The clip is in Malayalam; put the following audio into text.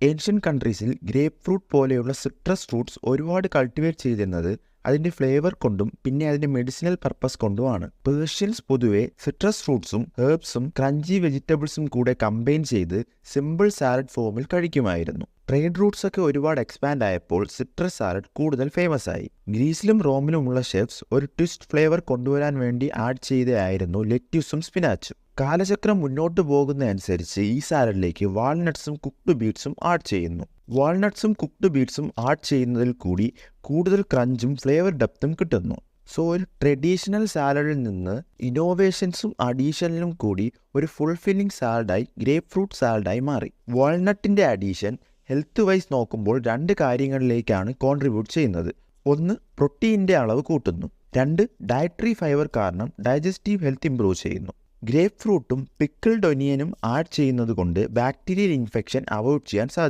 ഏൻഷ്യൻ കൺട്രീസിൽ ഗ്രേപ്പ് ഫ്രൂട്ട് പോലെയുള്ള സിട്രസ് ഫ്രൂട്ട്സ് ഒരുപാട് കൾട്ടിവേറ്റ് ചെയ്തിരുന്നത് അതിൻ്റെ ഫ്ലേവർ കൊണ്ടും പിന്നെ അതിൻ്റെ മെഡിസിനൽ പർപ്പസ് കൊണ്ടുമാണ്. പേർഷ്യൻസ് പൊതുവെ സിട്രസ് ഫ്രൂട്ട്സും ഹെർബ്സും ക്രഞ്ചി വെജിറ്റബിൾസും കൂടെ കമ്പൈൻ ചെയ്ത് സിമ്പിൾ സാലഡ് ഫോമിൽ കഴിക്കുമായിരുന്നു. ട്രേഡ് റൂട്ട്സ് ഒക്കെ ഒരുപാട് എക്സ്പാൻഡ് ആയപ്പോൾ സിട്രസ് സാലഡ് കൂടുതൽ ഫേമസ് ആയി. ഗ്രീസിലും റോമിലുമുള്ള ഷെഫ്സ് ഒരു ട്വിസ്റ്റ് ഫ്ലേവർ കൊണ്ടുവരാൻ വേണ്ടി ആഡ് ചെയ്തതായിരുന്നു ലെറ്റ്യൂസും സ്പിനാച്ചും. കാലചക്രം മുന്നോട്ട് പോകുന്നതനുസരിച്ച് ഈ സാലഡിലേക്ക് വാൾനട്ട്സും കുക്ക്ഡ് ബീറ്റ്സും ആഡ് ചെയ്യുന്നു. വാൾനട്ട്സും കുക്ക്ഡ് ബീറ്റ്സും ആഡ് ചെയ്യുന്നതിൽ കൂടി കൂടുതൽ ക്രഞ്ചും ഫ്ലേവർ ഡെപ്തും കിട്ടുന്നു. സോ ഒരു ട്രഡീഷണൽ സാലഡിൽ നിന്ന് ഇന്നോവേഷൻസും അഡീഷനിലും കൂടി ഒരു ഫുൾഫില്ലിംഗ് സാലഡായി ഗ്രേപ്പ് ഫ്രൂട്ട് സാലഡായി മാറി. വാൾനട്ടിൻ്റെ അഡീഷൻ ഹെൽത്ത് വൈസ് നോക്കുമ്പോൾ 2 കാര്യങ്ങളിലേക്കാണ് കോൺട്രിബ്യൂട്ട് ചെയ്യുന്നത്. 1, പ്രോട്ടീൻ്റെ അളവ് കൂട്ടുന്നു. 2, ഡയറ്ററി ഫൈബർ കാരണം ഡൈജസ്റ്റീവ് ഹെൽത്ത് ഇംപ്രൂവ് ചെയ്യുന്നു. ഗ്രേപ്പ് ഫ്രൂട്ടും പിക്കിൾഡ് ഒനിയനും ആഡ് ചെയ്യുന്നത് കൊണ്ട് ബാക്ടീരിയൽ ഇൻഫെക്ഷൻ അവോയ്ഡ് ചെയ്യാൻ സാധിക്കും.